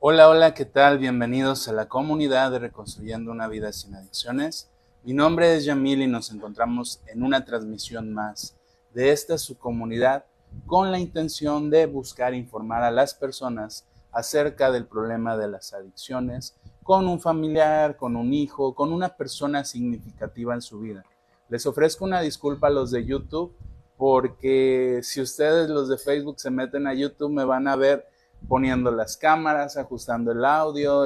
Hola, hola, ¿qué tal? Bienvenidos a la comunidad de Reconstruyendo una Vida Sin Adicciones. Mi nombre es Yamil y nos encontramos en una transmisión más de esta su comunidad con la intención de buscar informar a las personas acerca del problema de las adicciones con un familiar, con un hijo, con una persona significativa en su vida. Les ofrezco una disculpa a los de YouTube porque si ustedes los de Facebook se meten a YouTube me van a ver poniendo las cámaras, ajustando el audio,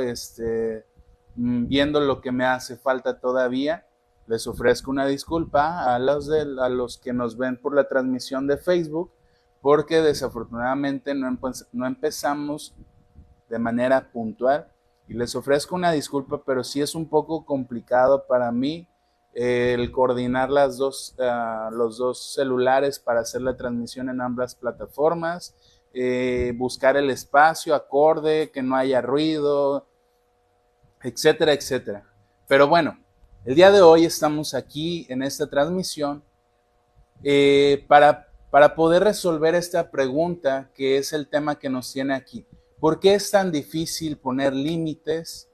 viendo lo que me hace falta todavía. Les ofrezco una disculpa a los que nos ven por la transmisión de Facebook, porque desafortunadamente no empezamos de manera puntual. Y les ofrezco una disculpa, pero sí es un poco complicado para mí el coordinar los dos celulares para hacer la transmisión en ambas plataformas, buscar el espacio acorde, que no haya ruido, etcétera, etcétera. Pero bueno, el día de hoy estamos aquí en esta transmisión para poder resolver esta pregunta que es el tema que nos tiene aquí. ¿Por qué es tan difícil poner límites,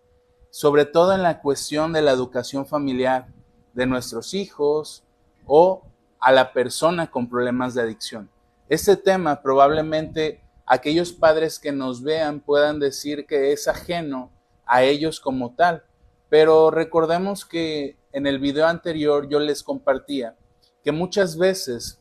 sobre todo en la cuestión de la educación familiar de nuestros hijos o a la persona con problemas de adicción? Este tema probablemente aquellos padres que nos vean puedan decir que es ajeno a ellos como tal, pero recordemos que en el video anterior yo les compartía que muchas veces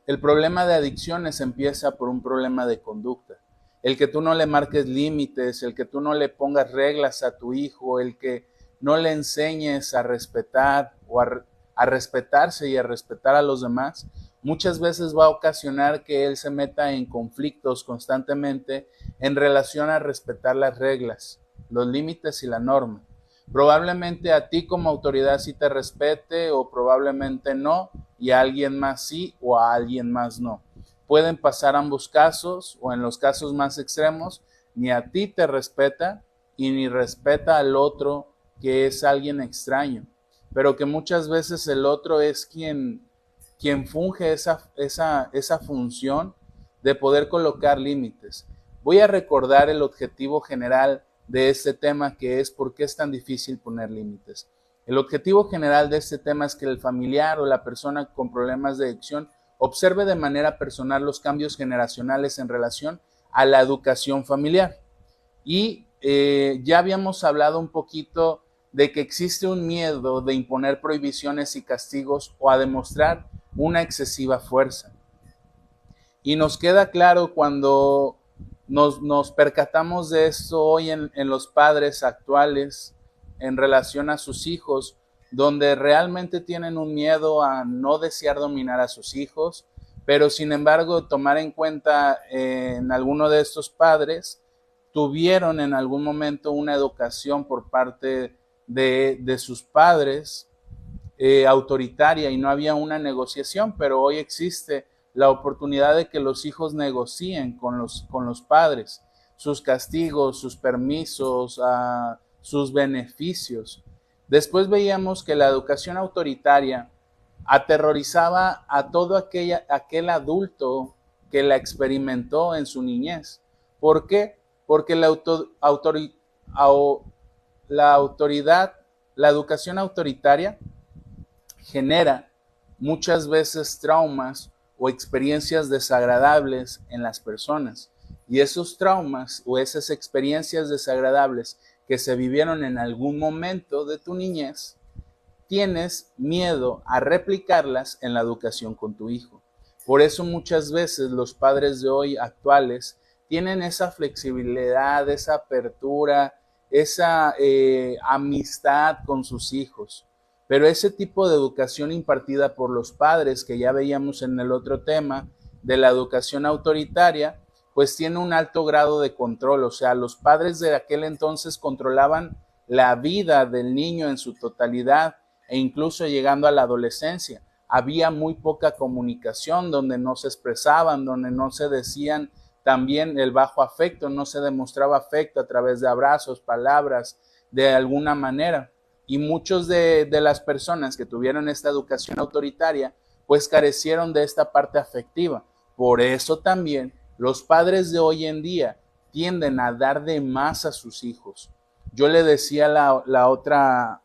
el problema de adicciones empieza por un problema de conducta. El que tú no le marques límites, el que tú no le pongas reglas a tu hijo, el que no le enseñes a respetar o a respetarse y a respetar a los demás, muchas veces va a ocasionar que él se meta en conflictos constantemente en relación a respetar las reglas, los límites y la norma. Probablemente a ti como autoridad sí te respete o probablemente no, y a alguien más sí o a alguien más no. Pueden pasar ambos casos, o en los casos más extremos, ni a ti te respeta y ni respeta al otro, que es alguien extraño, pero que muchas veces el otro es quien funge esa función de poder colocar límites. Voy a recordar el objetivo general de este tema, que es por qué es tan difícil poner límites. El objetivo general de este tema es que el familiar o la persona con problemas de adicción observe de manera personal los cambios generacionales en relación a la educación familiar. Y ya habíamos hablado un poquito de que existe un miedo de imponer prohibiciones y castigos o a demostrar una excesiva fuerza. Y nos queda claro cuando nos percatamos de esto hoy en los padres actuales en relación a sus hijos, donde realmente tienen un miedo a no desear dominar a sus hijos, pero sin embargo tomar en cuenta en alguno de estos padres tuvieron en algún momento una educación por parte de sus padres autoritaria y no había una negociación, pero hoy existe la oportunidad de que los hijos negocien con los padres sus castigos, sus permisos, sus beneficios. Después veíamos que la educación autoritaria aterrorizaba a todo aquel adulto que la experimentó en su niñez. ¿Por qué? Porque la autoridad, la educación autoritaria genera muchas veces traumas o experiencias desagradables en las personas. Y esos traumas o esas experiencias desagradables que se vivieron en algún momento de tu niñez, tienes miedo a replicarlas en la educación con tu hijo. Por eso muchas veces los padres de hoy actuales tienen esa flexibilidad, esa apertura, esa amistad con sus hijos. Pero ese tipo de educación impartida por los padres, que ya veíamos en el otro tema de la educación autoritaria, pues tiene un alto grado de control. O sea, los padres de aquel entonces controlaban la vida del niño en su totalidad e incluso llegando a la adolescencia. Había muy poca comunicación, donde no se expresaban, donde no se decían también el bajo afecto, no se demostraba afecto a través de abrazos, palabras, de alguna manera. Y muchos de las personas que tuvieron esta educación autoritaria, pues carecieron de esta parte afectiva. Por eso también los padres de hoy en día tienden a dar de más a sus hijos. Yo le decía la otra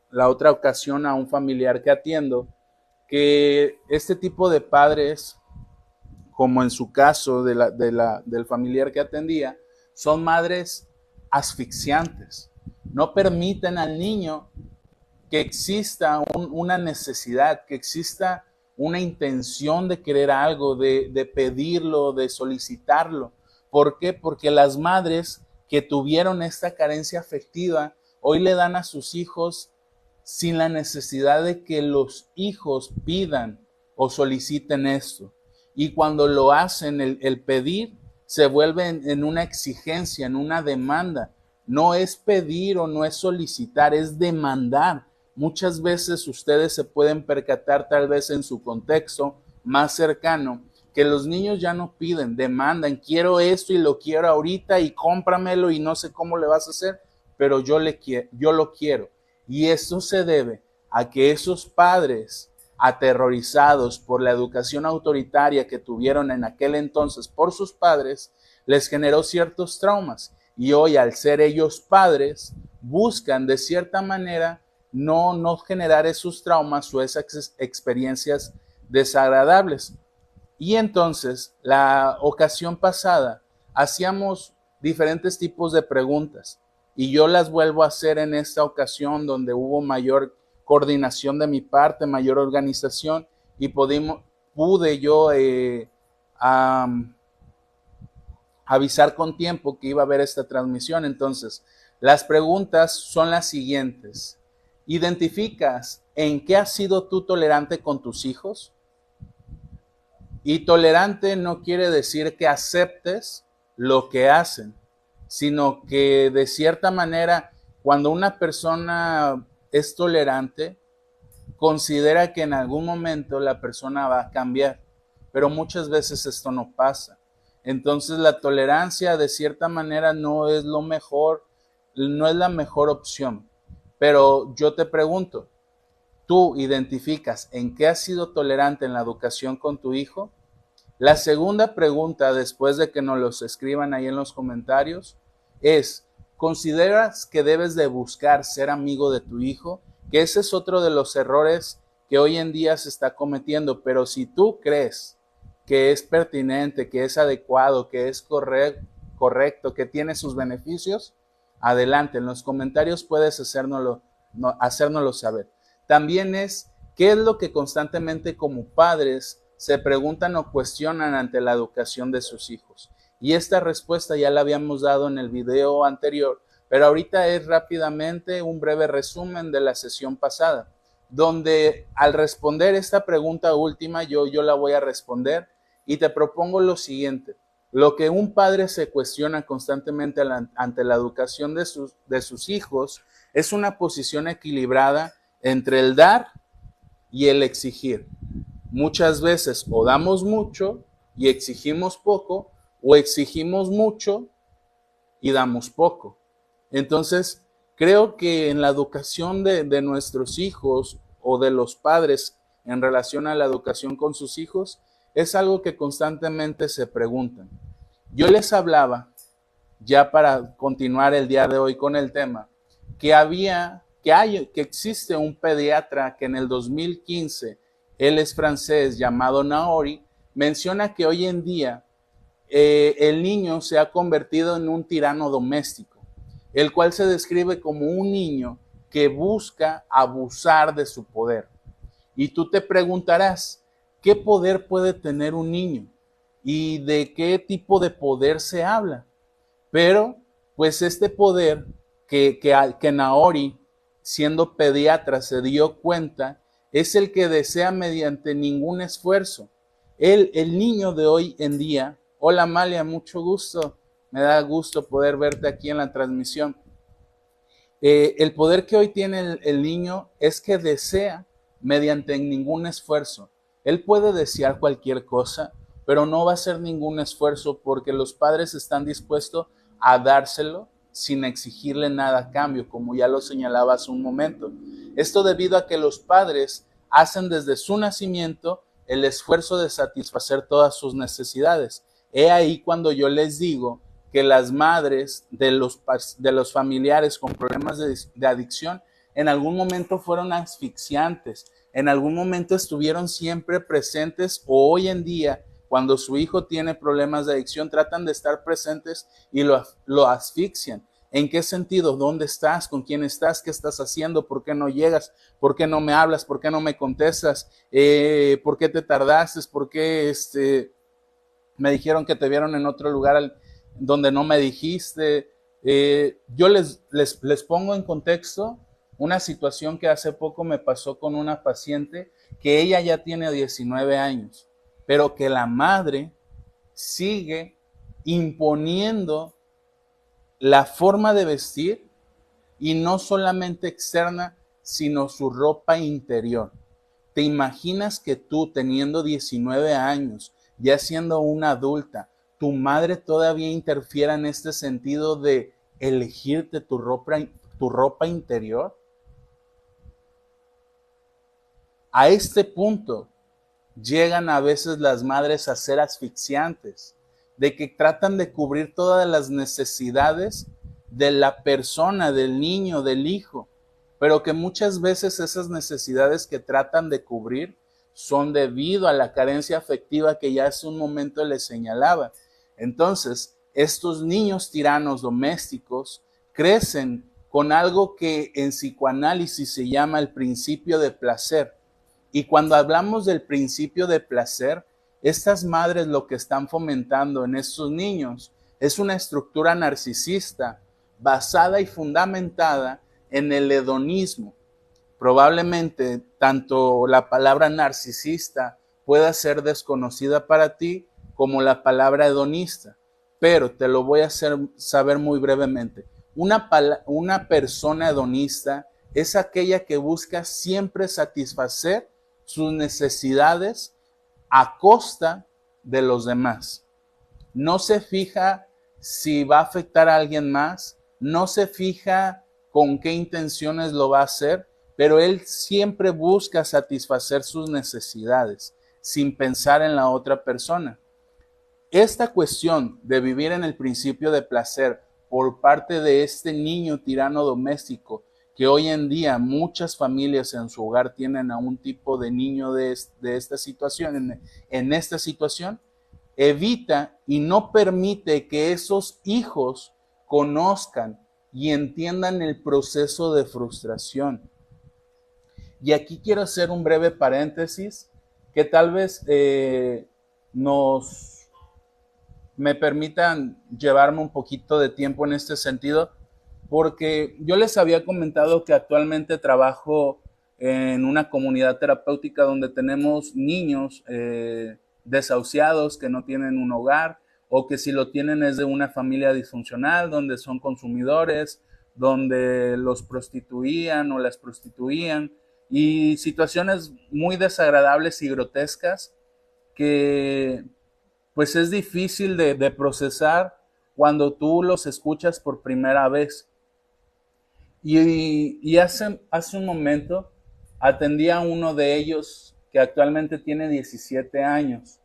ocasión a un familiar que atiendo que este tipo de padres, como en su caso del familiar que atendía, son madres asfixiantes. No permiten al niño que exista una necesidad, que exista una intención de querer algo, de pedirlo, de solicitarlo. ¿Por qué? Porque las madres que tuvieron esta carencia afectiva hoy le dan a sus hijos sin la necesidad de que los hijos pidan o soliciten esto. Y cuando lo hacen, el pedir se vuelve en una exigencia, en una demanda. No es pedir o no es solicitar, es demandar. Muchas veces ustedes se pueden percatar, tal vez en su contexto más cercano, que los niños ya no piden, demandan, quiero esto y lo quiero ahorita y cómpramelo y no sé cómo le vas a hacer, pero yo lo quiero. Y esto se debe a que esos padres aterrorizados por la educación autoritaria que tuvieron en aquel entonces por sus padres, les generó ciertos traumas. Y hoy, al ser ellos padres, buscan de cierta manera no generar esos traumas o esas experiencias desagradables. Y entonces, la ocasión pasada, hacíamos diferentes tipos de preguntas y yo las vuelvo a hacer en esta ocasión donde hubo mayor coordinación de mi parte, mayor organización y pude yo avisar con tiempo que iba a haber esta transmisión. Entonces, las preguntas son las siguientes. ¿Identificas en qué has sido tú tolerante con tus hijos? Y tolerante no quiere decir que aceptes lo que hacen, sino que de cierta manera, cuando una persona es tolerante, considera que en algún momento la persona va a cambiar, pero muchas veces esto no pasa. Entonces la tolerancia de cierta manera no es lo mejor, no es la mejor opción. Pero yo te pregunto, ¿tú identificas en qué has sido tolerante en la educación con tu hijo? La segunda pregunta, después de que nos los escriban ahí en los comentarios, es, ¿consideras que debes de buscar ser amigo de tu hijo? Que ese es otro de los errores que hoy en día se está cometiendo, pero si tú crees que es pertinente, que es adecuado, que es correcto, que tiene sus beneficios, adelante, en los comentarios puedes hacérnoslo saber. También es, ¿qué es lo que constantemente como padres se preguntan o cuestionan ante la educación de sus hijos? Y esta respuesta ya la habíamos dado en el video anterior, pero ahorita es rápidamente un breve resumen de la sesión pasada, donde al responder esta pregunta última, yo la voy a responder y te propongo lo siguiente. Lo que un padre se cuestiona constantemente ante la educación de sus hijos es una posición equilibrada entre el dar y el exigir. Muchas veces o damos mucho y exigimos poco, o exigimos mucho y damos poco. Entonces, creo que en la educación de nuestros hijos o de los padres en relación a la educación con sus hijos, es algo que constantemente se preguntan. Yo les hablaba, ya para continuar el día de hoy con el tema, que existe un pediatra que en el 2015, él es francés, llamado Naori, menciona que hoy en día el niño se ha convertido en un tirano doméstico, el cual se describe como un niño que busca abusar de su poder. Y tú te preguntarás, ¿qué poder puede tener un niño? ¿Y de qué tipo de poder se habla? Pero, pues este poder que Naori, siendo pediatra, se dio cuenta, es el que desea mediante ningún esfuerzo. El niño de hoy en día, hola Amalia, mucho gusto, me da gusto poder verte aquí en la transmisión. El poder que hoy tiene el niño es que desea mediante ningún esfuerzo. Él puede desear cualquier cosa, pero no va a hacer ningún esfuerzo porque los padres están dispuestos a dárselo sin exigirle nada a cambio, como ya lo señalaba hace un momento. Esto debido a que los padres hacen desde su nacimiento el esfuerzo de satisfacer todas sus necesidades. He ahí cuando yo les digo que las madres de los familiares con problemas de adicción en algún momento fueron asfixiantes, en algún momento estuvieron siempre presentes, o hoy en día, cuando su hijo tiene problemas de adicción, tratan de estar presentes y lo asfixian. ¿En qué sentido? ¿Dónde estás? ¿Con quién estás? ¿Qué estás haciendo? ¿Por qué no llegas? ¿Por qué no me hablas? ¿Por qué no me contestas? ¿Por qué te tardaste? ¿Por qué me dijeron que te vieron en otro lugar donde no me dijiste? Yo les pongo en contexto una situación que hace poco me pasó con una paciente que ella ya tiene 19 años, pero que la madre sigue imponiendo la forma de vestir, y no solamente externa, sino su ropa interior. ¿Te imaginas que tú, teniendo 19 años, ya siendo una adulta, tu madre todavía interfiera en este sentido de elegirte tu ropa interior? A este punto llegan a veces las madres a ser asfixiantes, de que tratan de cubrir todas las necesidades de la persona, del niño, del hijo, pero que muchas veces esas necesidades que tratan de cubrir son debido a la carencia afectiva que ya hace un momento les señalaba. Entonces, estos niños tiranos domésticos crecen con algo que en psicoanálisis se llama el principio de placer. Y cuando hablamos del principio de placer, estas madres lo que están fomentando en estos niños es una estructura narcisista basada y fundamentada en el hedonismo. Probablemente tanto la palabra narcisista pueda ser desconocida para ti como la palabra hedonista, pero te lo voy a hacer saber muy brevemente. Una persona hedonista es aquella que busca siempre satisfacer sus necesidades a costa de los demás. No se fija si va a afectar a alguien más, no se fija con qué intenciones lo va a hacer, pero él siempre busca satisfacer sus necesidades sin pensar en la otra persona. Esta cuestión de vivir en el principio de placer por parte de este niño tirano doméstico, que hoy en día muchas familias en su hogar tienen a un tipo de niño de esta situación, en esta situación, evita y no permite que esos hijos conozcan y entiendan el proceso de frustración. Y aquí quiero hacer un breve paréntesis que tal vez me permitan llevarme un poquito de tiempo en este sentido, porque yo les había comentado que actualmente trabajo en una comunidad terapéutica donde tenemos niños desahuciados que no tienen un hogar, o que si lo tienen es de una familia disfuncional, donde son consumidores, donde los prostituían o las prostituían, y situaciones muy desagradables y grotescas que pues es difícil de procesar cuando tú los escuchas por primera vez. Y hace un momento atendí a uno de ellos que actualmente tiene 17 años,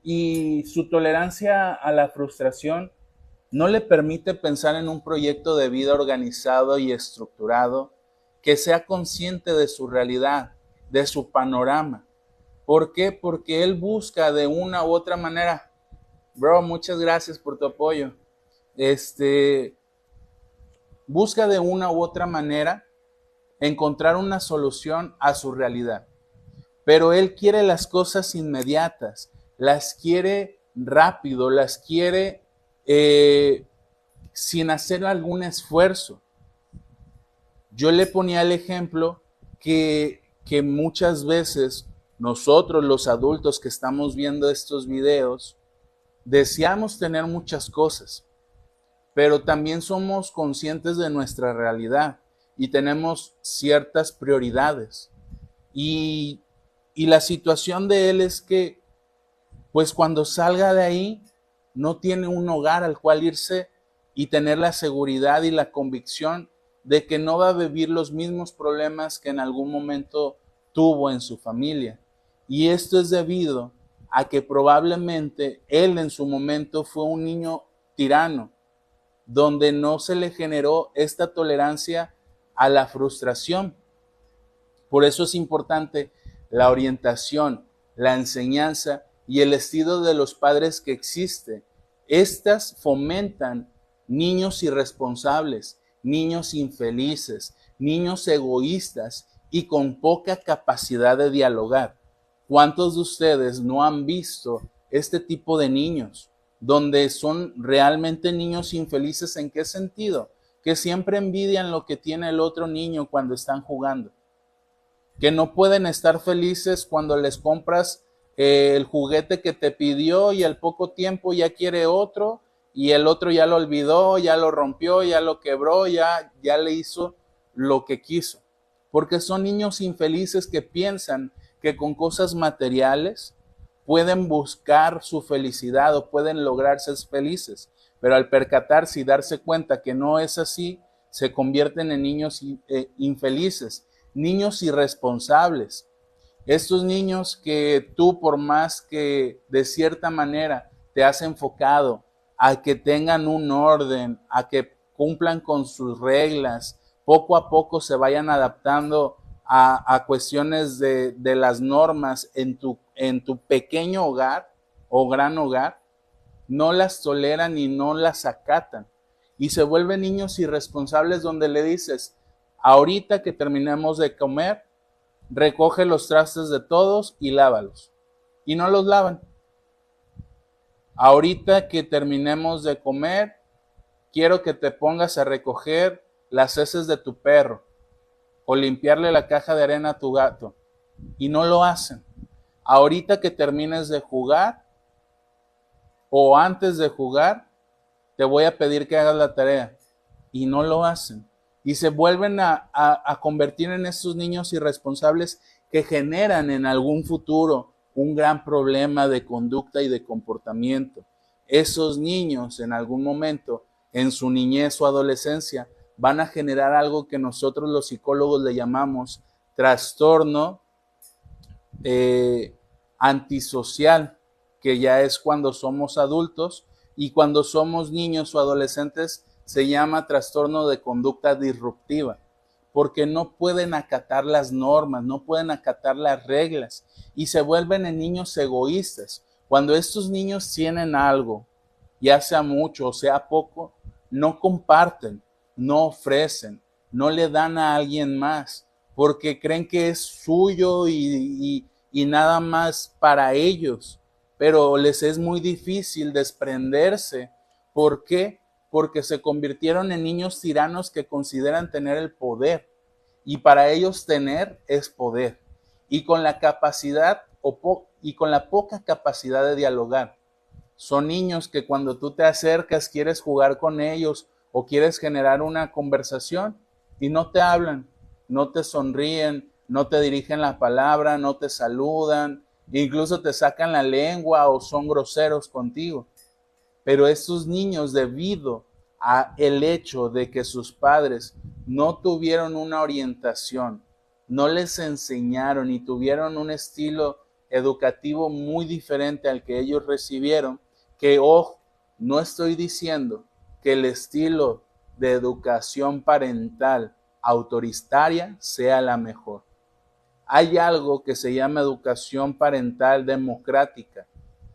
y su tolerancia a la frustración no le permite pensar en un proyecto de vida organizado y estructurado que sea consciente de su realidad, de su panorama. ¿Por qué? Porque él busca de una u otra manera. Bro, muchas gracias por tu apoyo. Busca de una u otra manera encontrar una solución a su realidad. Pero él quiere las cosas inmediatas, las quiere rápido, las quiere sin hacer algún esfuerzo. Yo le ponía el ejemplo que muchas veces nosotros, los adultos que estamos viendo estos videos, deseamos tener muchas cosas, pero también somos conscientes de nuestra realidad y tenemos ciertas prioridades. Y la situación de él es que, pues cuando salga de ahí, no tiene un hogar al cual irse y tener la seguridad y la convicción de que no va a vivir los mismos problemas que en algún momento tuvo en su familia. Y esto es debido a que probablemente él en su momento fue un niño tirano, donde no se le generó esta tolerancia a la frustración. Por eso es importante la orientación, la enseñanza y el estilo de los padres que existe. Estas fomentan niños irresponsables, niños infelices, niños egoístas y con poca capacidad de dialogar. ¿Cuántos de ustedes no han visto este tipo de niños, donde son realmente niños infelices? ¿En qué sentido? Que siempre envidian lo que tiene el otro niño cuando están jugando, que no pueden estar felices cuando les compras el juguete que te pidió y al poco tiempo ya quiere otro y el otro ya lo olvidó, ya lo rompió, ya lo quebró, ya le hizo lo que quiso. Porque son niños infelices que piensan que con cosas materiales pueden buscar su felicidad o pueden lograr ser felices, pero al percatarse y darse cuenta que no es así, se convierten en niños infelices, niños irresponsables. Estos niños que tú, por más que de cierta manera te has enfocado a que tengan un orden, a que cumplan con sus reglas, poco a poco se vayan adaptando a cuestiones de las normas en tu pequeño hogar o gran hogar, no las toleran y no las acatan. Y se vuelven niños irresponsables donde le dices, ahorita que terminemos de comer, recoge los trastes de todos y lávalos. Y no los lavan. Ahorita que terminemos de comer, quiero que te pongas a recoger las heces de tu perro o limpiarle la caja de arena a tu gato. Y no lo hacen. Ahorita que termines de jugar o antes de jugar, te voy a pedir que hagas la tarea. Y no lo hacen. Y se vuelven a convertir en estos niños irresponsables que generan en algún futuro un gran problema de conducta y de comportamiento. Esos niños en algún momento, en su niñez o adolescencia, van a generar algo que nosotros los psicólogos le llamamos trastorno antisocial, que ya es cuando somos adultos, y cuando somos niños o adolescentes se llama trastorno de conducta disruptiva, porque no pueden acatar las normas, no pueden acatar las reglas y se vuelven en niños egoístas. Cuando estos niños tienen algo, ya sea mucho o sea poco, no comparten, no ofrecen, no le dan a alguien más, porque creen que es suyo y nada más para ellos, pero les es muy difícil desprenderse. ¿Por qué? Porque se convirtieron en niños tiranos que consideran tener el poder, y para ellos tener es poder, y con la capacidad y con la poca capacidad de dialogar. Son niños que cuando tú te acercas quieres jugar con ellos o quieres generar una conversación y no te hablan, no te sonríen, no te dirigen la palabra, no te saludan, incluso te sacan la lengua o son groseros contigo. Pero estos niños, debido a el hecho de que sus padres no tuvieron una orientación, no les enseñaron y tuvieron un estilo educativo muy diferente al que ellos recibieron, que ojo, no estoy diciendo que el estilo de educación parental autoritaria sea la mejor. Hay algo que se llama educación parental democrática,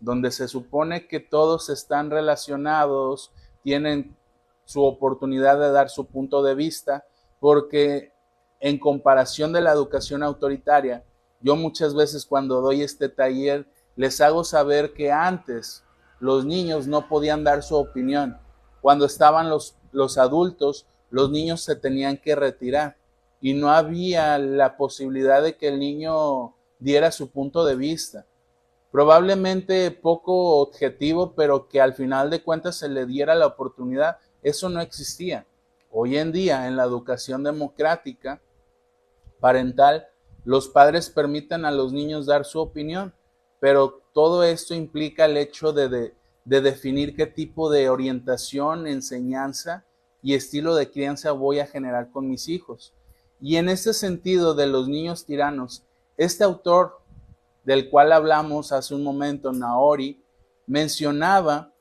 donde se supone que todos están relacionados, tienen su oportunidad de dar su punto de vista, porque en comparación de la educación autoritaria, yo muchas veces cuando doy este taller les hago saber que antes los niños no podían dar su opinión. Cuando estaban los adultos, los niños se tenían que retirar y no había la posibilidad de que el niño diera su punto de vista. Probablemente poco objetivo, pero que al final de cuentas se le diera la oportunidad. Eso no existía. Hoy en día, en la educación democrática parental, los padres permiten a los niños dar su opinión, pero todo esto implica el hecho de definir qué tipo de orientación, enseñanza y estilo de crianza voy a generar con mis hijos. Y en este sentido de los niños tiranos, este autor del cual hablamos hace un momento, Naori, mencionaba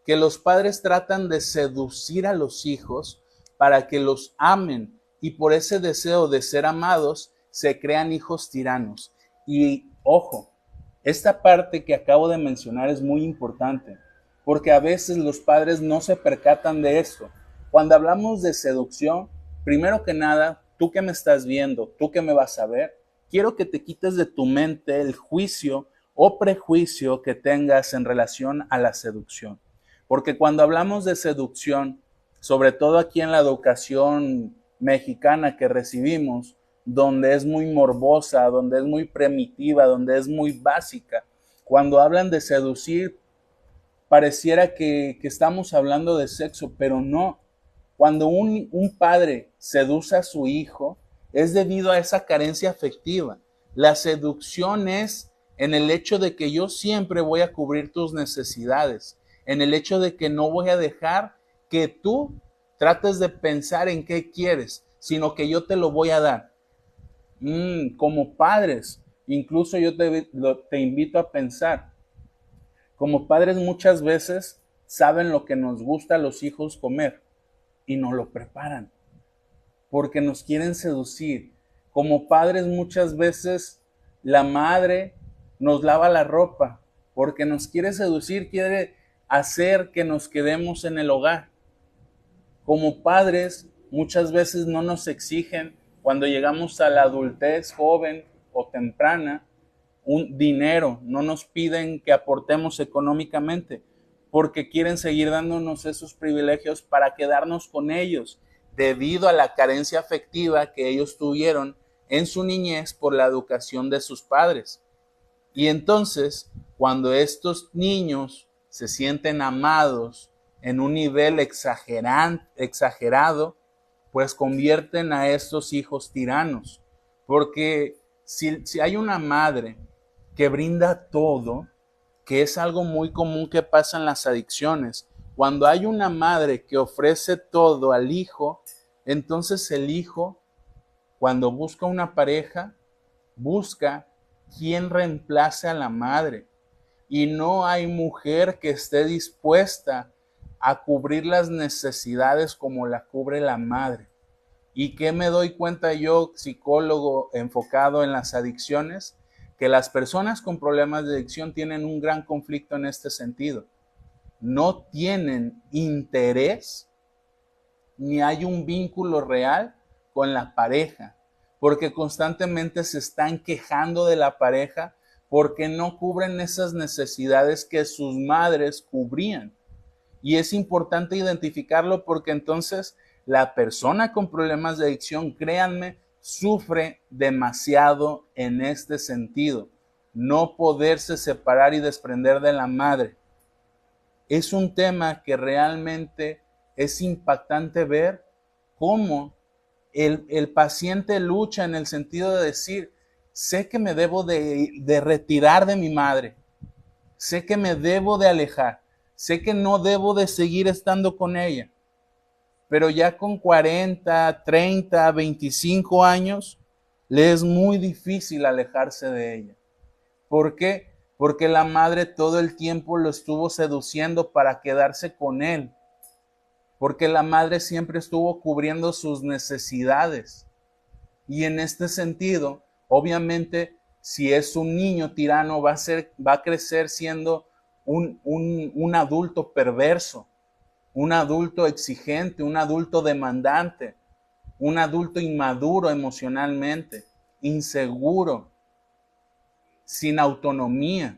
que los padres tratan de seducir a los hijos para que los amen, y por ese deseo de ser amados se crean hijos tiranos. Y ojo, esta parte que acabo de mencionar es muy importante, porque a veces los padres no se percatan de esto. Cuando hablamos de seducción, primero que nada, tú que me estás viendo, tú que me vas a ver, quiero que te quites de tu mente el juicio o prejuicio que tengas en relación a la seducción. Porque cuando hablamos de seducción, sobre todo aquí en la educación mexicana que recibimos, donde es muy morbosa, donde es muy primitiva, donde es muy básica, cuando hablan de seducir, pareciera que estamos hablando de sexo, pero no. Cuando un padre seduce a su hijo, es debido a esa carencia afectiva. La seducción es en el hecho de que yo siempre voy a cubrir tus necesidades, en el hecho de que no voy a dejar que tú trates de pensar en qué quieres, sino que yo te lo voy a dar. Como padres, incluso yo te invito a pensar, como padres muchas veces saben lo que nos gusta a los hijos comer y no lo preparan porque nos quieren seducir. Como padres muchas veces la madre nos lava la ropa porque nos quiere seducir, quiere hacer que nos quedemos en el hogar. Como padres muchas veces no nos exigen cuando llegamos a la adultez joven o temprana un dinero, no nos piden que aportemos económicamente porque quieren seguir dándonos esos privilegios para quedarnos con ellos debido a la carencia afectiva que ellos tuvieron en su niñez por la educación de sus padres. Y entonces, cuando estos niños se sienten amados en un nivel exagerado, pues convierten a estos hijos tiranos. Porque si hay una madre que brinda todo, que es algo muy común que pasa en las adicciones, cuando hay una madre que ofrece todo al hijo, entonces el hijo, cuando busca una pareja, busca quien reemplace a la madre. Y no hay mujer que esté dispuesta a cubrir las necesidades como la cubre la madre. ¿Y qué me doy cuenta yo, psicólogo enfocado en las adicciones? Que las personas con problemas de adicción tienen un gran conflicto en este sentido. No tienen interés ni hay un vínculo real con la pareja, porque constantemente se están quejando de la pareja porque no cubren esas necesidades que sus madres cubrían. Y es importante identificarlo porque entonces la persona con problemas de adicción, créanme, sufre demasiado en este sentido. No poderse separar y desprender de la madre. Es un tema que realmente es impactante ver cómo el paciente lucha en el sentido de decir, sé que me debo de retirar de mi madre, sé que me debo de alejar, sé que no debo de seguir estando con ella, pero ya con 40, 30, 25 años, le es muy difícil alejarse de ella. ¿Por qué? Porque la madre todo el tiempo lo estuvo seduciendo para quedarse con él. Porque la madre siempre estuvo cubriendo sus necesidades. Y en este sentido, obviamente, si es un niño tirano, va a crecer siendo un adulto perverso, un adulto exigente, un adulto demandante, un adulto inmaduro emocionalmente, inseguro, sin autonomía.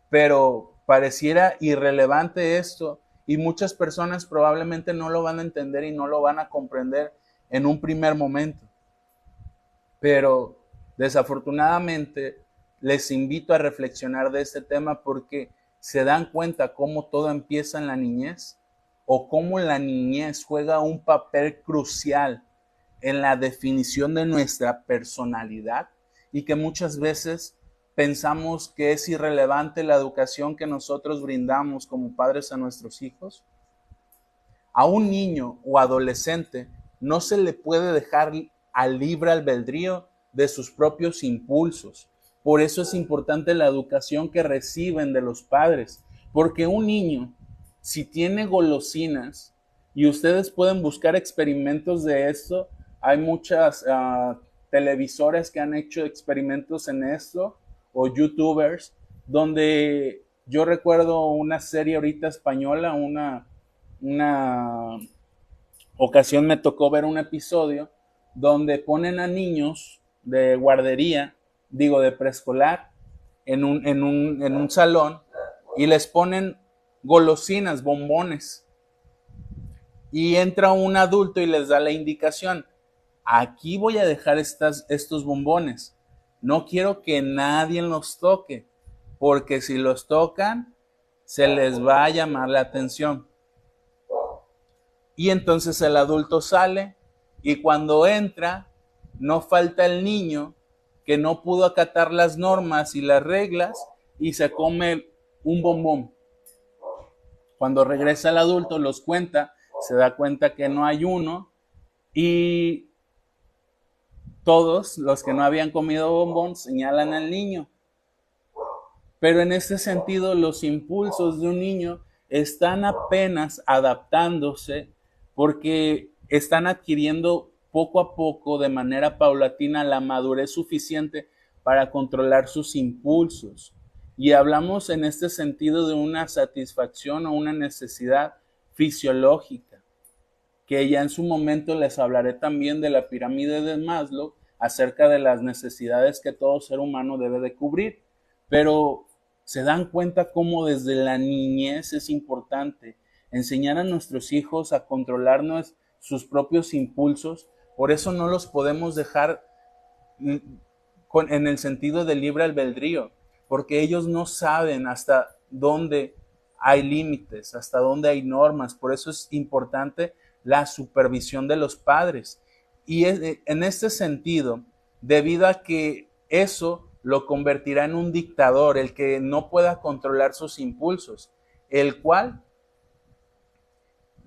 Pero pareciera irrelevante esto y muchas personas probablemente no lo van a entender y no lo van a comprender en un primer momento. Pero desafortunadamente les invito a reflexionar de este tema porque se dan cuenta cómo todo empieza en la niñez o cómo la niñez juega un papel crucial en la definición de nuestra personalidad y que muchas veces pensamos que es irrelevante la educación que nosotros brindamos como padres a nuestros hijos. A un niño o adolescente no se le puede dejar al libre albedrío de sus propios impulsos. Por eso es importante la educación que reciben de los padres, porque un niño si tiene golosinas, y ustedes pueden buscar experimentos de esto, hay muchas televisores que han hecho experimentos en esto, o youtubers, donde yo recuerdo una serie ahorita española, una ocasión me tocó ver un episodio donde ponen a niños de guardería, digo de preescolar, en un salón y les ponen golosinas, bombones. Y entra un adulto y les da la indicación: aquí voy a dejar estos bombones. No quiero que nadie los toque, porque si los tocan, se les va a llamar la atención. Y entonces el adulto sale y cuando entra, no falta el niño que no pudo acatar las normas y las reglas y se come un bombón. Cuando regresa el adulto, los cuenta, se da cuenta que no hay uno y todos los que no habían comido bombón señalan al niño. Pero en este sentido, los impulsos de un niño están apenas adaptándose porque están adquiriendo poco a poco, de manera paulatina, la madurez suficiente para controlar sus impulsos. Y hablamos en este sentido de una satisfacción o una necesidad fisiológica, que ya en su momento les hablaré también de la pirámide de Maslow, acerca de las necesidades que todo ser humano debe de cubrir. Pero se dan cuenta cómo desde la niñez es importante enseñar a nuestros hijos a controlarnos sus propios impulsos. Por eso no los podemos dejar en el sentido del libre albedrío, porque ellos no saben hasta dónde hay límites, hasta dónde hay normas. Por eso es importante la supervisión de los padres. Y en este sentido, debido a que eso lo convertirá en un dictador, el que no pueda controlar sus impulsos, el cual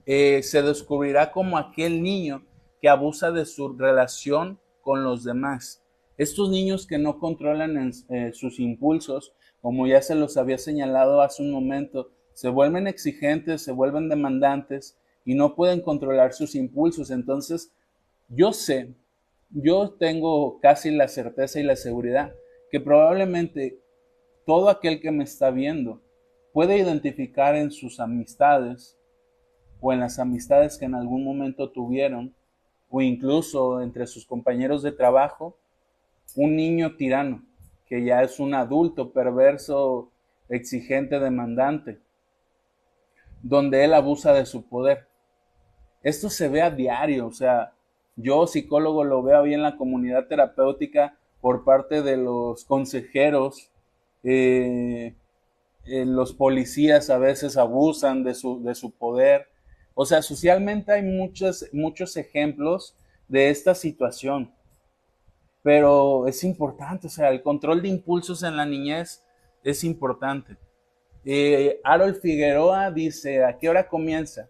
se descubrirá como aquel niño que abusa de su relación con los demás. Estos niños que no controlan sus impulsos, como ya se los había señalado hace un momento, se vuelven exigentes, se vuelven demandantes y no pueden controlar sus impulsos. Entonces, yo tengo casi la certeza y la seguridad que probablemente todo aquel que me está viendo puede identificar en sus amistades o en las amistades que en algún momento tuvieron, o incluso entre sus compañeros de trabajo, un niño tirano, que ya es un adulto perverso, exigente, demandante, donde él abusa de su poder. Esto se ve a diario, o sea, yo psicólogo lo veo ahí en la comunidad terapéutica por parte de los consejeros, los policías a veces abusan de su poder. O sea, socialmente hay muchos ejemplos de esta situación, pero es importante, o sea, el control de impulsos en la niñez es importante. Harold Figueroa dice: ¿a qué hora comienza?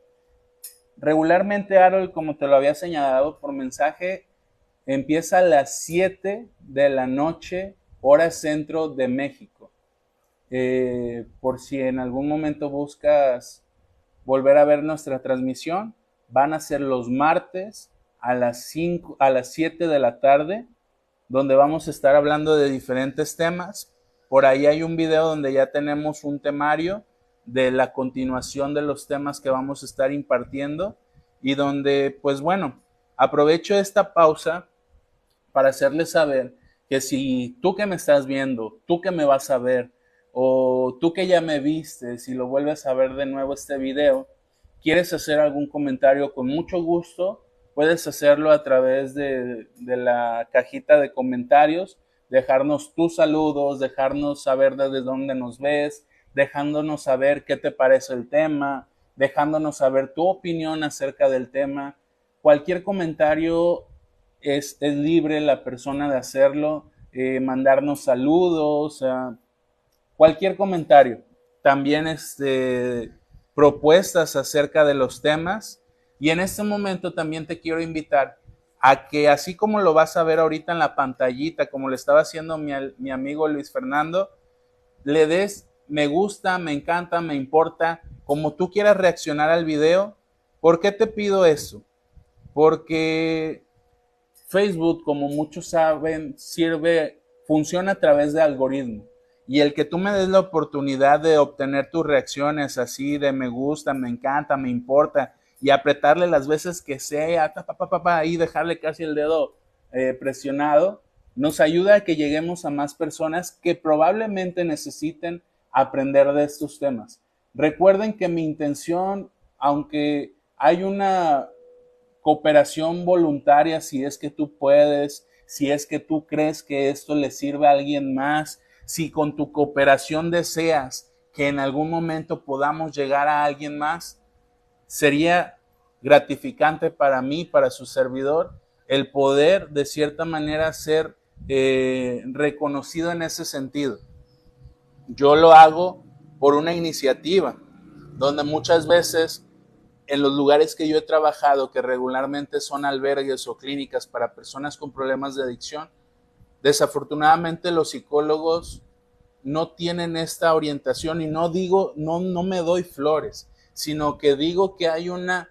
Regularmente, Harold, como te lo había señalado por mensaje, empieza a las 7 de la noche, hora centro de México. Por si en algún momento buscas volver a ver nuestra transmisión, van a ser los martes a las 7 de la tarde, donde vamos a estar hablando de diferentes temas. Por ahí hay un video donde ya tenemos un temario de la continuación de los temas que vamos a estar impartiendo y donde, pues bueno, aprovecho esta pausa para hacerles saber que si tú que me estás viendo, tú que me vas a ver, o tú que ya me viste, si lo vuelves a ver de nuevo este video, quieres hacer algún comentario, con mucho gusto puedes hacerlo a través de la cajita de comentarios, dejarnos tus saludos, dejarnos saber desde dónde nos ves, dejándonos saber qué te parece el tema, dejándonos saber tu opinión acerca del tema. Cualquier comentario es libre la persona de hacerlo, mandarnos saludos, cualquier comentario. También propuestas acerca de los temas. Y en este momento también te quiero invitar a que, así como lo vas a ver ahorita en la pantallita, como lo estaba haciendo mi amigo Luis Fernando, le des me gusta, me encanta, me importa, como tú quieras reaccionar al video. ¿Por qué te pido eso? Porque Facebook, como muchos saben, funciona a través de algoritmos. Y el que tú me des la oportunidad de obtener tus reacciones así de me gusta, me encanta, me importa, y apretarle las veces que sea, y dejarle casi el dedo presionado, nos ayuda a que lleguemos a más personas que probablemente necesiten aprender de estos temas. Recuerden que mi intención, aunque hay una cooperación voluntaria, si es que tú puedes, si es que tú crees que esto le sirve a alguien más, si con tu cooperación deseas que en algún momento podamos llegar a alguien más, sería gratificante para mí, para su servidor, el poder de cierta manera ser reconocido en ese sentido. Yo lo hago por una iniciativa, donde muchas veces en los lugares que yo he trabajado, que regularmente son albergues o clínicas para personas con problemas de adicción, desafortunadamente los psicólogos no tienen esta orientación, y no digo, no me doy flores, sino que digo que hay una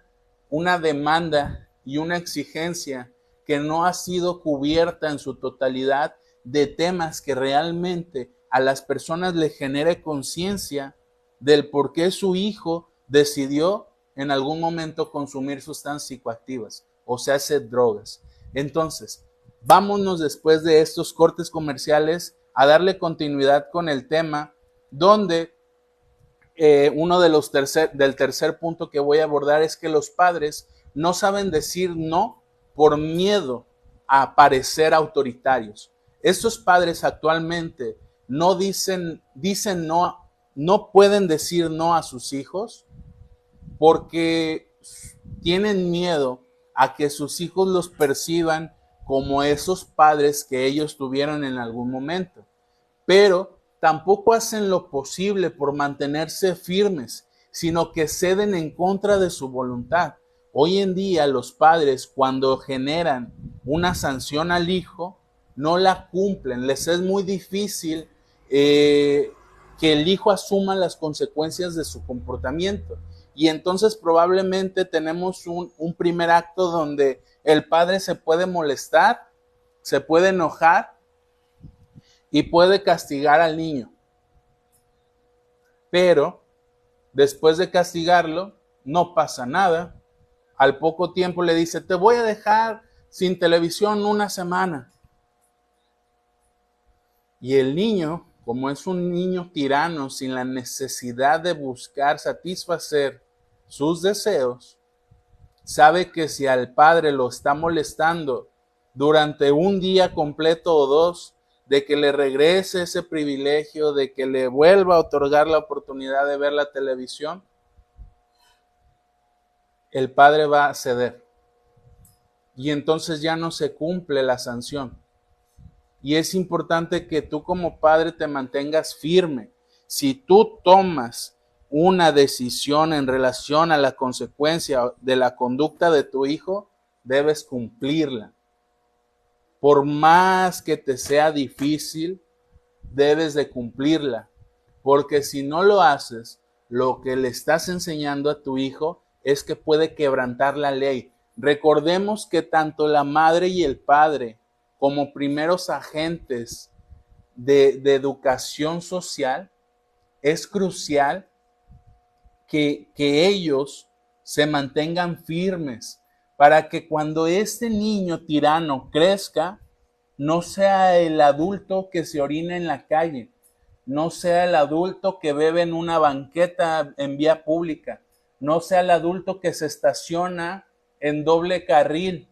demanda y una exigencia que no ha sido cubierta en su totalidad de temas que realmente a las personas le genere conciencia del por qué su hijo decidió en algún momento consumir sustancias psicoactivas, o sea, hacer drogas. Entonces, vámonos después de estos cortes comerciales a darle continuidad con el tema, donde uno de los del tercer punto que voy a abordar es que los padres no saben decir no por miedo a parecer autoritarios. Estos padres actualmente no dicen no, no pueden decir no a sus hijos porque tienen miedo a que sus hijos los perciban como esos padres que ellos tuvieron en algún momento. Pero tampoco hacen lo posible por mantenerse firmes, sino que ceden en contra de su voluntad. Hoy en día los padres, cuando generan una sanción al hijo, no la cumplen. Les es muy difícil que el hijo asuma las consecuencias de su comportamiento. Y entonces probablemente tenemos un primer acto donde el padre se puede molestar, se puede enojar y puede castigar al niño. Pero después de castigarlo, no pasa nada. Al poco tiempo le dice, te voy a dejar sin televisión una semana. Y el niño, como es un niño tirano, sin la necesidad de buscar satisfacer sus deseos, sabe que si al padre lo está molestando durante un día completo o dos, de que le regrese ese privilegio, de que le vuelva a otorgar la oportunidad de ver la televisión, el padre va a ceder. Y entonces ya no se cumple la sanción. Y es importante que tú como padre te mantengas firme. Si tú tomas una decisión en relación a la consecuencia de la conducta de tu hijo, debes cumplirla. Por más que te sea difícil, debes de cumplirla. Porque si no lo haces, lo que le estás enseñando a tu hijo es que puede quebrantar la ley. Recordemos que tanto la madre y el padre, como primeros agentes de educación social, es crucial que ellos se mantengan firmes para que cuando este niño tirano crezca, no sea el adulto que se orina en la calle, no sea el adulto que bebe en una banqueta en vía pública, no sea el adulto que se estaciona en doble carril,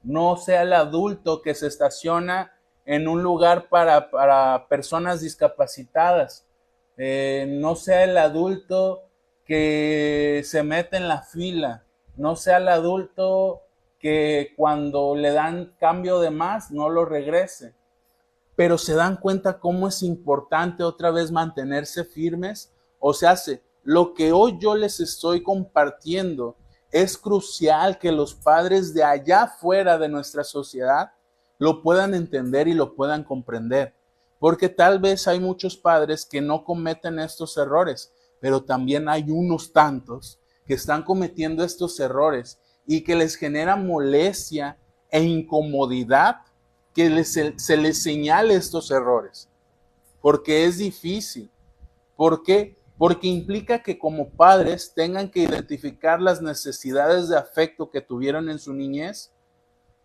no sea el adulto que se estaciona en un lugar para personas discapacitadas, no sea el adulto que se mete en la fila, no sea el adulto que cuando le dan cambio de más no lo regrese. Pero se dan cuenta cómo es importante otra vez mantenerse firmes. O sea, lo que hoy yo les estoy compartiendo es crucial que los padres de allá fuera de nuestra sociedad lo puedan entender y lo puedan comprender. Porque tal vez hay muchos padres que no cometen estos errores, pero también hay unos tantos que están cometiendo estos errores y que les genera molestia e incomodidad que se les señale estos errores. Porque es difícil. ¿Por qué? Porque implica que como padres tengan que identificar las necesidades de afecto que tuvieron en su niñez,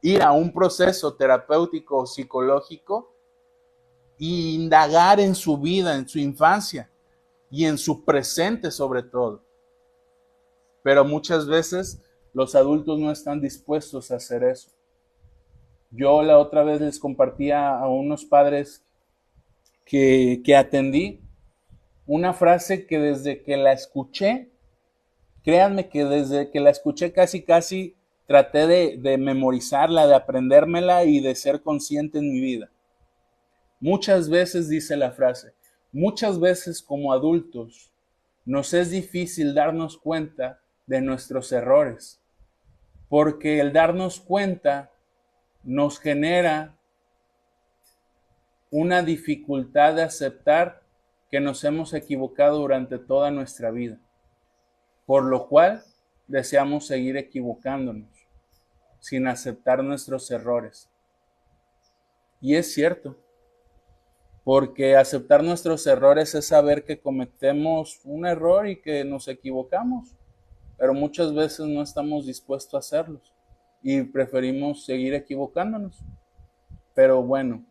ir a un proceso terapéutico o psicológico e indagar en su vida, en su infancia y en su presente sobre todo. Pero muchas veces los adultos no están dispuestos a hacer eso. Yo la otra vez les compartía a unos padres que atendí una frase que desde que la escuché, créanme que desde que la escuché casi traté de memorizarla, de aprendérmela y de ser consciente en mi vida. Muchas veces, dice la frase, muchas veces como adultos nos es difícil darnos cuenta de nuestros errores, porque el darnos cuenta nos genera una dificultad de aceptar que nos hemos equivocado durante toda nuestra vida, por lo cual deseamos seguir equivocándonos sin aceptar nuestros errores. Y es cierto, porque aceptar nuestros errores es saber que cometemos un error y que nos equivocamos, pero muchas veces no estamos dispuestos a hacerlos y preferimos seguir equivocándonos. Pero bueno,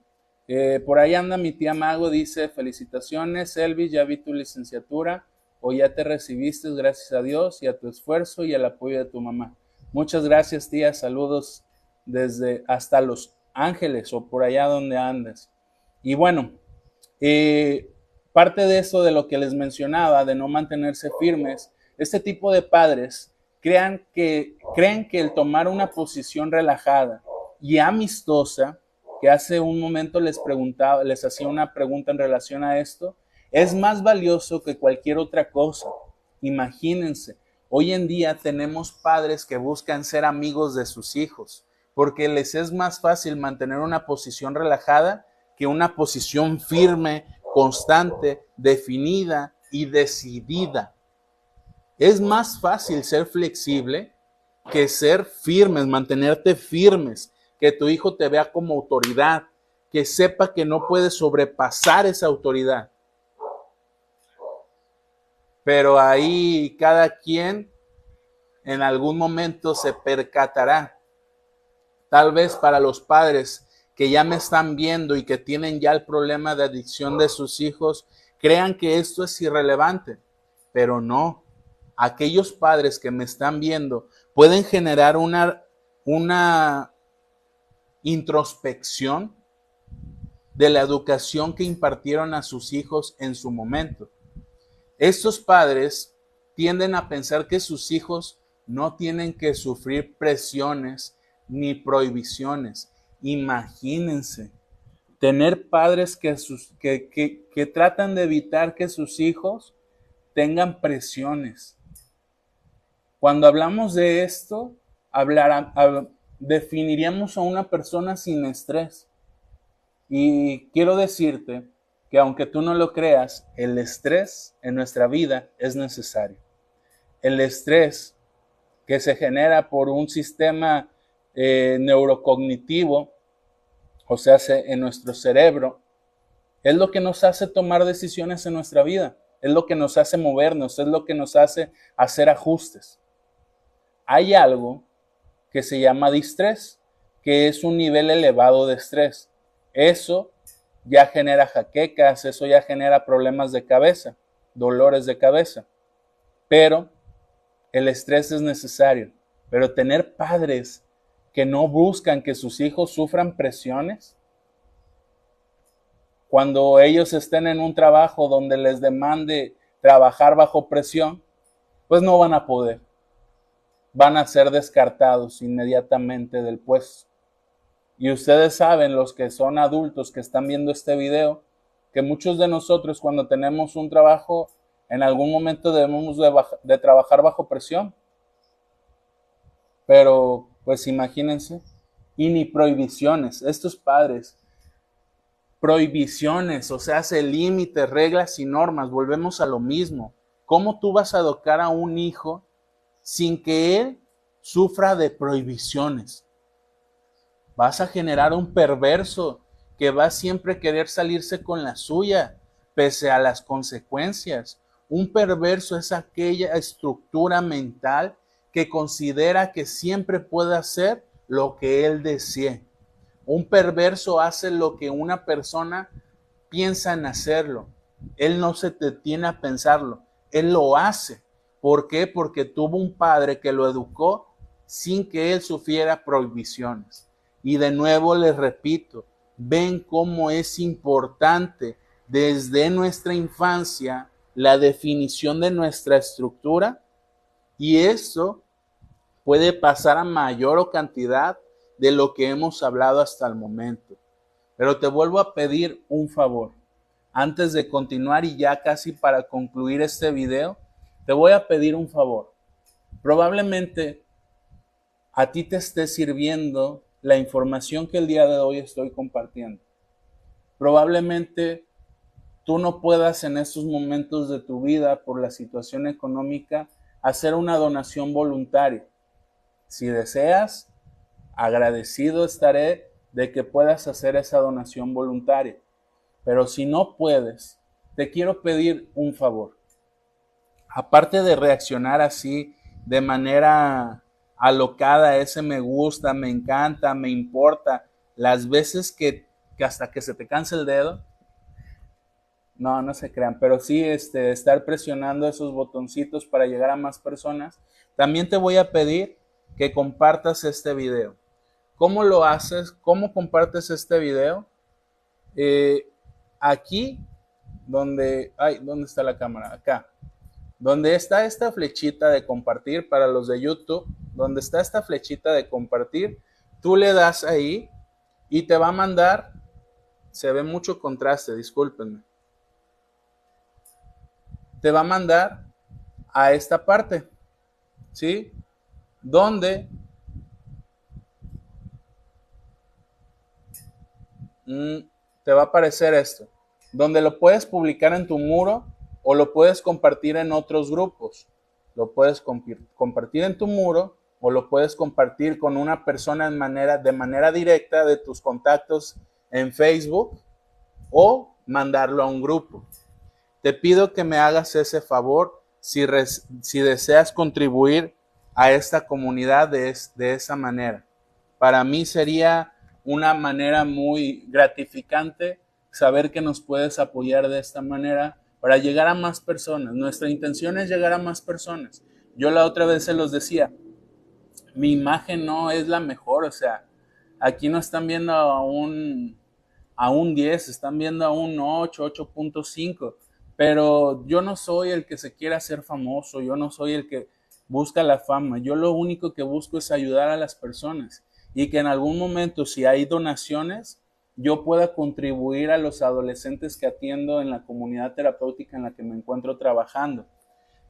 por ahí anda mi tía Mago, dice: felicitaciones Elvis, ya vi tu licenciatura o ya te recibiste, gracias a Dios y a tu esfuerzo y al apoyo de tu mamá. Muchas gracias, tía, saludos desde hasta Los Ángeles o por allá donde andes. Y bueno, parte de eso de lo que les mencionaba, de no mantenerse firmes, este tipo de padres creen que el tomar una posición relajada y amistosa, que hace un momento les hacía una pregunta en relación a esto, es más valioso que cualquier otra cosa. Imagínense, hoy en día tenemos padres que buscan ser amigos de sus hijos, porque les es más fácil mantener una posición relajada que una posición firme, constante, definida y decidida. Es más fácil ser flexible que ser firmes, mantenerte firmes, que tu hijo te vea como autoridad, que sepa que no puedes sobrepasar esa autoridad. Pero ahí cada quien en algún momento se percatará. Tal vez para los padres que ya me están viendo y que tienen ya el problema de adicción de sus hijos, crean que esto es irrelevante, pero no. Aquellos padres que me están viendo pueden generar una introspección de la educación que impartieron a sus hijos en su momento. Estos padres tienden a pensar que sus hijos no tienen que sufrir presiones ni prohibiciones. Imagínense, tener padres que tratan de evitar que sus hijos tengan presiones. Cuando hablamos de esto, definiríamos a una persona sin estrés. Y quiero decirte que aunque tú no lo creas, el estrés en nuestra vida es necesario. El estrés que se genera por un sistema neurocognitivo, o sea, en nuestro cerebro, es lo que nos hace tomar decisiones en nuestra vida, es lo que nos hace movernos, es lo que nos hace hacer ajustes. Hay algo que se llama distrés, que es un nivel elevado de estrés. Eso ya genera jaquecas, eso ya genera problemas de cabeza, dolores de cabeza. Pero el estrés es necesario. Pero tener padres que no buscan que sus hijos sufran presiones, cuando ellos estén en un trabajo donde les demande trabajar bajo presión, pues no van a poder. Van a ser descartados inmediatamente del puesto. Y ustedes saben, los que son adultos que están viendo este video, que muchos de nosotros cuando tenemos un trabajo, en algún momento debemos de trabajar bajo presión. Pero, pues imagínense, y ni prohibiciones. Estos padres prohibiciones, o sea, hace límites, reglas y normas. Volvemos a lo mismo. ¿Cómo tú vas a educar a un hijo sin que él sufra de prohibiciones? Vas a generar un perverso que va a siempre querer salirse con la suya, pese a las consecuencias. Un perverso es aquella estructura mental que considera que siempre puede hacer lo que él desee. Un perverso hace lo que una persona piensa en hacerlo. Él no se detiene a pensarlo, él lo hace. ¿Por qué? Porque tuvo un padre que lo educó sin que él sufriera prohibiciones. Y de nuevo les repito, ven cómo es importante desde nuestra infancia la definición de nuestra estructura, y eso puede pasar a mayor cantidad de lo que hemos hablado hasta el momento. Pero te vuelvo a pedir un favor. Antes de continuar y ya casi para concluir este video, te voy a pedir un favor. Probablemente a ti te esté sirviendo la información que el día de hoy estoy compartiendo. Probablemente tú no puedas en estos momentos de tu vida, por la situación económica, hacer una donación voluntaria. Si deseas, agradecido estaré de que puedas hacer esa donación voluntaria. Pero si no puedes, te quiero pedir un favor. Aparte de reaccionar así de manera alocada, ese me gusta, me encanta, me importa, las veces que hasta que se te canse el dedo, no se crean, pero sí estar presionando esos botoncitos para llegar a más personas. También te voy a pedir que compartas este video. ¿Cómo lo haces? ¿Cómo compartes este video? Aquí, ¿dónde está la cámara? Acá. Donde está esta flechita de compartir para los de YouTube, donde está esta flechita de compartir, tú le das ahí y te va a mandar, se ve mucho contraste, discúlpenme. Te va a mandar a esta parte, ¿sí? Donde te va a aparecer esto, donde lo puedes publicar en tu muro o lo puedes compartir en otros grupos. Lo puedes compartir en tu muro o lo puedes compartir con una persona de manera directa de tus contactos en Facebook o mandarlo a un grupo. Te pido que me hagas ese favor si deseas contribuir a esta comunidad de esa manera. Para mí sería una manera muy gratificante saber que nos puedes apoyar de esta manera para llegar a más personas. Nuestra intención es llegar a más personas. Yo la otra vez se los decía, mi imagen no es la mejor, o sea, aquí no están viendo a un 10, están viendo a un 8, 8.5, pero yo no soy el que se quiera hacer famoso, yo no soy el que busca la fama, yo lo único que busco es ayudar a las personas y que en algún momento, si hay donaciones, yo pueda contribuir a los adolescentes que atiendo en la comunidad terapéutica en la que me encuentro trabajando.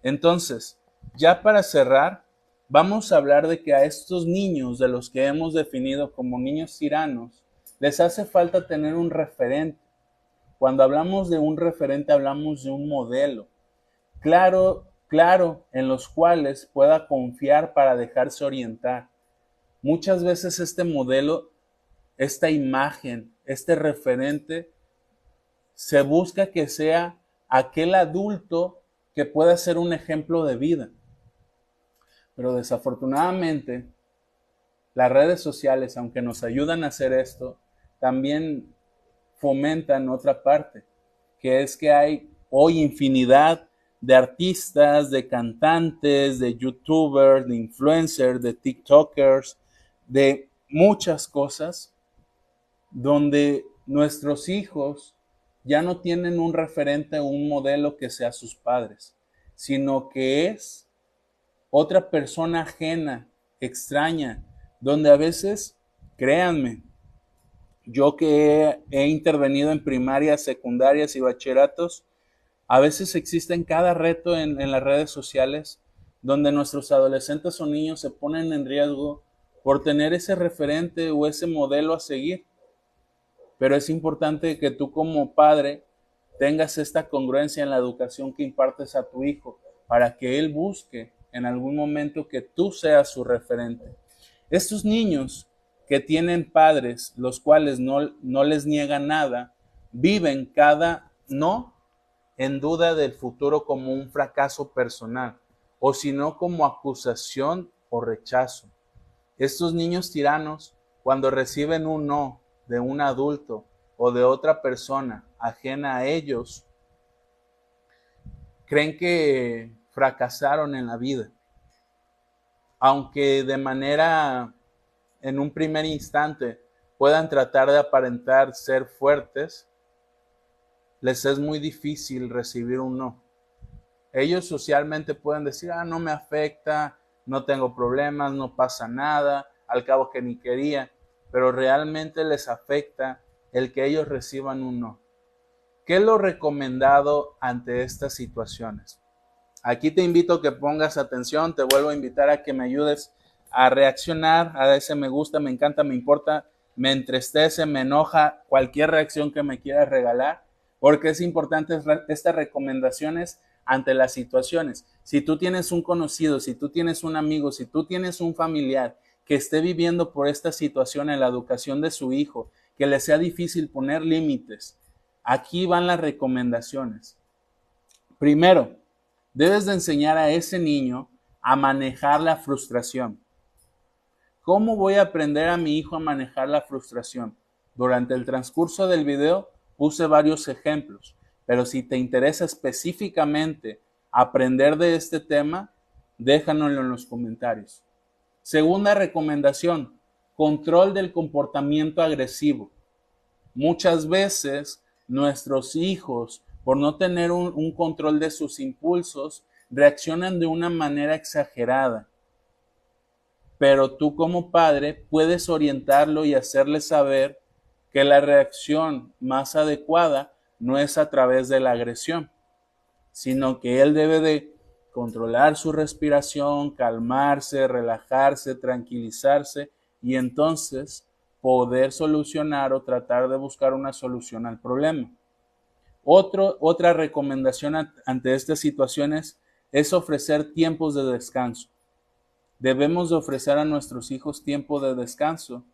Entonces, ya para cerrar, vamos a hablar de que a estos niños de los que hemos definido como niños tiranos, les hace falta tener un referente. Cuando hablamos de un referente, hablamos de un modelo claro, en los cuales pueda confiar para dejarse orientar. Muchas veces este modelo, esta imagen, este referente, se busca que sea aquel adulto que pueda ser un ejemplo de vida. Pero desafortunadamente, las redes sociales, aunque nos ayudan a hacer esto, también fomentan otra parte, que es que hay hoy infinidad de artistas, de cantantes, de youtubers, de influencers, de tiktokers, de muchas cosas, donde nuestros hijos ya no tienen un referente o un modelo que sea sus padres, sino que es otra persona ajena, extraña, donde a veces, créanme, yo que he intervenido en primarias, secundarias y bachilleratos, a veces existen cada reto en las redes sociales donde nuestros adolescentes o niños se ponen en riesgo por tener ese referente o ese modelo a seguir. pero es importante que tú como padre tengas esta congruencia en la educación que impartes a tu hijo para que él busque en algún momento que tú seas su referente. Estos niños que tienen padres los cuales no les niegan nada, viven cada no en duda del futuro como un fracaso personal o sino como acusación o rechazo. Estos niños tiranos, cuando reciben un no de un adulto o de otra persona ajena a ellos, creen que fracasaron en la vida. Aunque de manera, en un primer instante, puedan tratar de aparentar ser fuertes, les es muy difícil recibir un no. Ellos socialmente pueden decir, no me afecta, no tengo problemas, no pasa nada, al cabo que ni quería, pero realmente les afecta el que ellos reciban un no. ¿Qué es lo recomendado ante estas situaciones? Aquí te invito a que pongas atención, te vuelvo a invitar a que me ayudes a reaccionar a ese me gusta, me encanta, me importa, me entristece, me enoja, cualquier reacción que me quieras regalar, porque es importante estas recomendaciones ante las situaciones. Si tú tienes un conocido, si tú tienes un amigo, si tú tienes un familiar que esté viviendo por esta situación en la educación de su hijo, que le sea difícil poner límites, aquí van las recomendaciones. Primero, debes de enseñar a ese niño a manejar la frustración. ¿Cómo voy a aprender a mi hijo a manejar la frustración? Durante el transcurso del video puse varios ejemplos, pero si te interesa específicamente aprender de este tema, déjanoslo en los comentarios. Segunda recomendación, control del comportamiento agresivo. Muchas veces nuestros hijos, por no tener un control de sus impulsos, reaccionan de una manera exagerada. Pero tú como padre puedes orientarlo y hacerle saber que la reacción más adecuada no es a través de la agresión, sino que él debe de controlar su respiración, calmarse, relajarse, tranquilizarse y entonces poder solucionar o tratar de buscar una solución al problema. Otra recomendación ante estas situaciones es ofrecer tiempos de descanso. Debemos de ofrecer a nuestros hijos tiempo de descanso.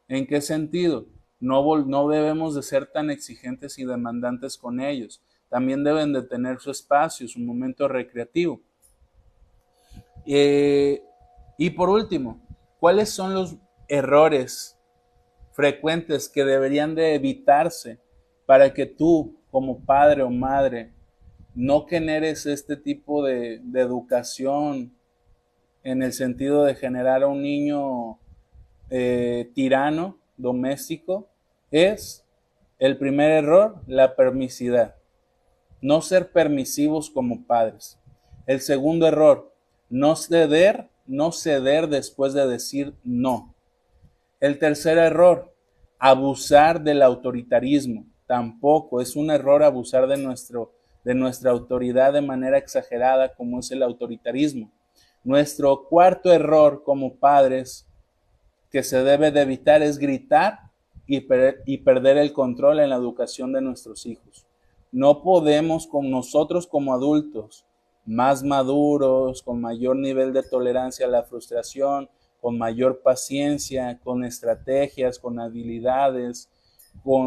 ¿En qué sentido? No debemos de ser tan exigentes y demandantes con ellos. También deben de tener su espacio, su momento recreativo. Y por último, ¿cuáles son los errores frecuentes que deberían de evitarse para que tú, como padre o madre, no generes este tipo de educación en el sentido de generar a un niño tirano, doméstico? Es el primer error, la permisividad. No ser permisivos como padres. El segundo error, no ceder después de decir no. El tercer error, abusar del autoritarismo. Tampoco es un error abusar de nuestra autoridad de manera exagerada como es el autoritarismo. Nuestro cuarto error como padres que se debe de evitar es gritar y perder el control en la educación de nuestros hijos. No podemos con nosotros como adultos, más maduros, con mayor nivel de tolerancia a la frustración, con mayor paciencia, con estrategias, con habilidades,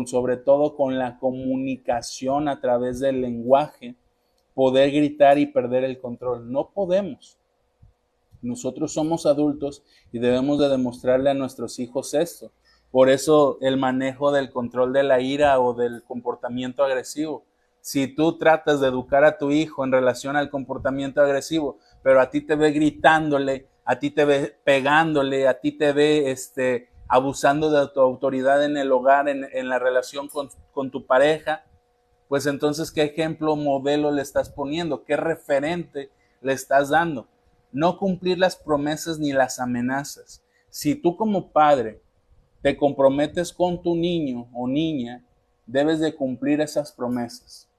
sobre todo con la comunicación a través del lenguaje, poder gritar y perder el control. No podemos. Nosotros somos adultos y debemos de demostrarle a nuestros hijos esto. Por eso el manejo del control de la ira o del comportamiento agresivo. Si tú tratas de educar a tu hijo en relación al comportamiento agresivo, pero a ti te ve gritándole, a ti te ve pegándole, a ti te ve abusando de tu autoridad en el hogar, en la relación con tu pareja, pues entonces, ¿qué ejemplo, modelo le estás poniendo? ¿Qué referente le estás dando? No cumplir las promesas ni las amenazas. Si tú como padre te comprometes con tu niño o niña, debes de cumplir esas promesas.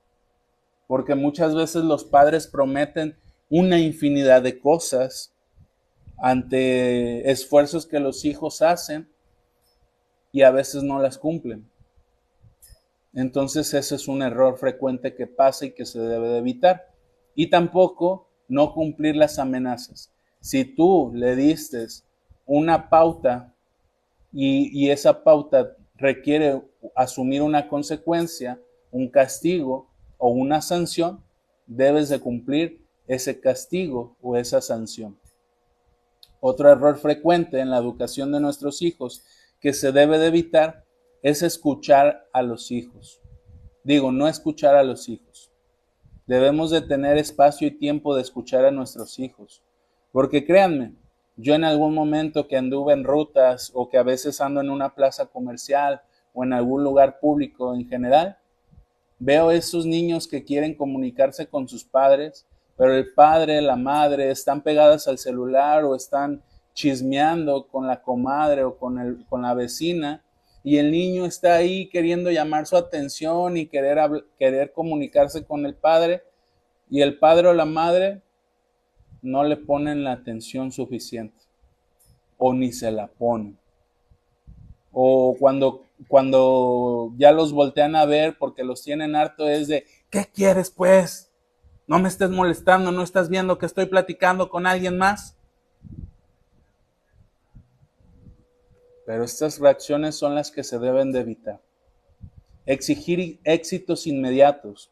Porque muchas veces los padres prometen una infinidad de cosas ante esfuerzos que los hijos hacen y a veces no las cumplen. Entonces ese es un error frecuente que pasa y que se debe de evitar. Y tampoco no cumplir las amenazas. Si tú le diste una pauta y esa pauta requiere asumir una consecuencia, un castigo o una sanción, debes de cumplir ese castigo o esa sanción. Otro error frecuente en la educación de nuestros hijos que se debe de evitar es escuchar a los hijos. Digo, no escuchar a los hijos. Debemos de tener espacio y tiempo de escuchar a nuestros hijos. Porque créanme, yo en algún momento que anduve en rutas o que a veces ando en una plaza comercial o en algún lugar público en general, veo esos niños que quieren comunicarse con sus padres, pero el padre, la madre están pegadas al celular o están chismeando con la comadre o con la vecina, y el niño está ahí queriendo llamar su atención y querer comunicarse con el padre, y el padre o la madre no le ponen la atención suficiente o ni se la ponen. O cuando ya los voltean a ver porque los tienen harto es de, ¿qué quieres pues? No me estés molestando, no estás viendo que estoy platicando con alguien más. Pero estas reacciones son las que se deben de evitar. Exigir éxitos inmediatos.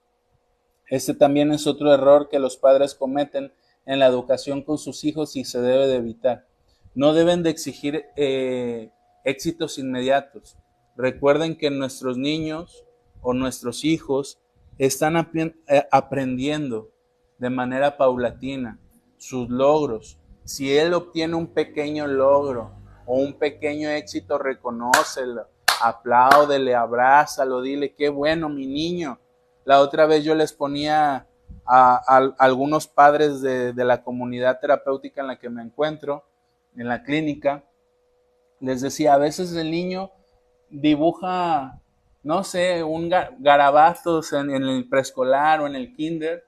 Este también es otro error que los padres cometen en la educación con sus hijos y se debe de evitar. No deben de exigir éxitos inmediatos. Recuerden que nuestros niños o nuestros hijos están aprendiendo de manera paulatina sus logros. Si él obtiene un pequeño logro o un pequeño éxito, reconócelo, apláudele, abrázalo, dile, qué bueno mi niño. La otra vez yo les ponía a algunos padres de la comunidad terapéutica en la que me encuentro, en la clínica, les decía, a veces el niño dibuja, no sé, un garabatos en el preescolar o en el kinder,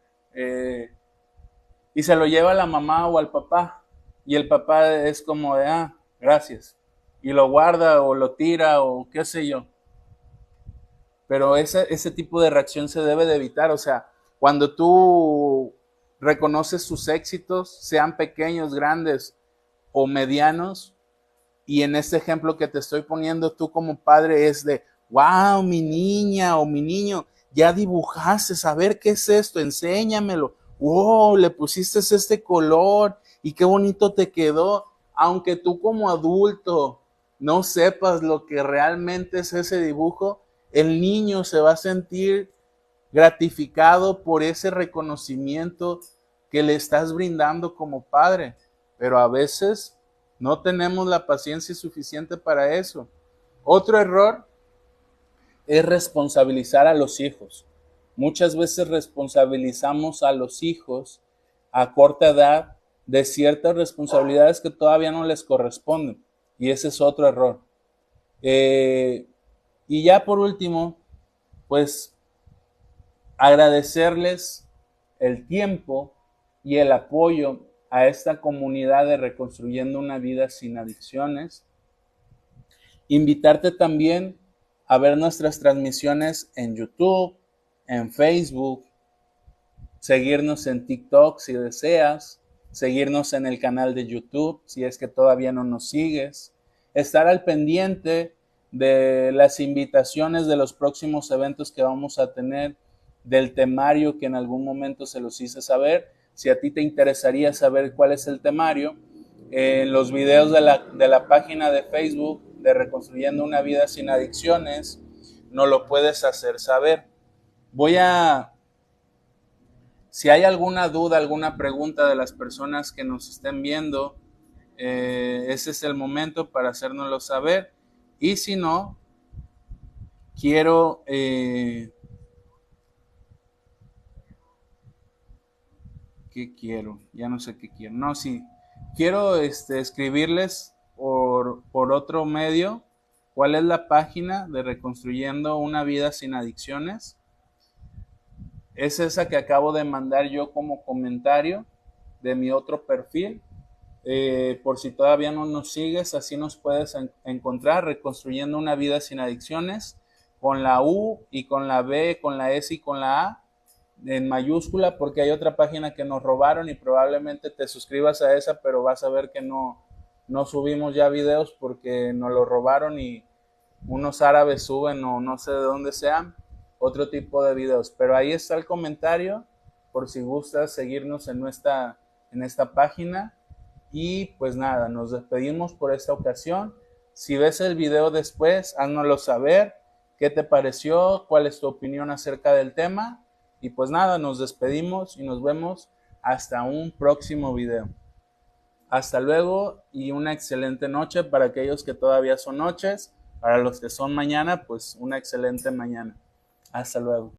y se lo lleva a la mamá o al papá, y el papá es como de, gracias, y lo guarda o lo tira o qué sé yo. Pero ese tipo de reacción se debe de evitar. O sea, cuando tú reconoces sus éxitos, sean pequeños, grandes o medianos, y en este ejemplo que te estoy poniendo, tú como padre es de, wow, mi niña o mi niño, ya dibujaste, a ver qué es esto, enséñamelo. Wow, le pusiste este color y qué bonito te quedó. Aunque tú como adulto no sepas lo que realmente es ese dibujo, el niño se va a sentir gratificado por ese reconocimiento que le estás brindando como padre. Pero a veces no tenemos la paciencia suficiente para eso. Otro error es responsabilizar a los hijos. Muchas veces responsabilizamos a los hijos a corta edad de ciertas responsabilidades que todavía no les corresponden. Y ese es otro error. Y ya por último, pues agradecerles el tiempo y el apoyo a esta comunidad de Reconstruyendo una Vida Sin Adicciones. Invitarte también a ver nuestras transmisiones en YouTube, en Facebook, seguirnos en TikTok si deseas, seguirnos en el canal de YouTube si es que todavía no nos sigues, estar al pendiente de las invitaciones de los próximos eventos que vamos a tener, del temario que en algún momento se los hice saber. Si a ti te interesaría saber cuál es el temario, en los videos de la página de Facebook de Reconstruyendo una Vida Sin Adicciones, nos lo puedes hacer saber. Si hay alguna duda, alguna pregunta de las personas que nos estén viendo, ese es el momento para hacérnoslo saber. Y si no, quiero ¿qué quiero? Ya no sé qué quiero. No, sí. Quiero escribirles por otro medio cuál es la página de Reconstruyendo una Vida Sin Adicciones. Es esa que acabo de mandar yo como comentario de mi otro perfil. Por si todavía no nos sigues, así nos puedes encontrar, Reconstruyendo una Vida Sin Adicciones. con la U y con la B, con la S y con la A en mayúscula, porque hay otra página que nos robaron y probablemente te suscribas a esa, pero vas a ver que no subimos ya videos porque nos lo robaron y unos árabes suben o no sé de dónde sean otro tipo de videos. Pero ahí está el comentario por si gustas seguirnos en esta página. Y pues nada, nos despedimos por esta ocasión. Si ves el video después, háznoslo saber qué te pareció, cuál es tu opinión acerca del tema. Y pues nada, nos despedimos y nos vemos hasta un próximo video. Hasta luego y una excelente noche para aquellos que todavía son noches. Para los que son mañana, pues una excelente mañana. Hasta luego.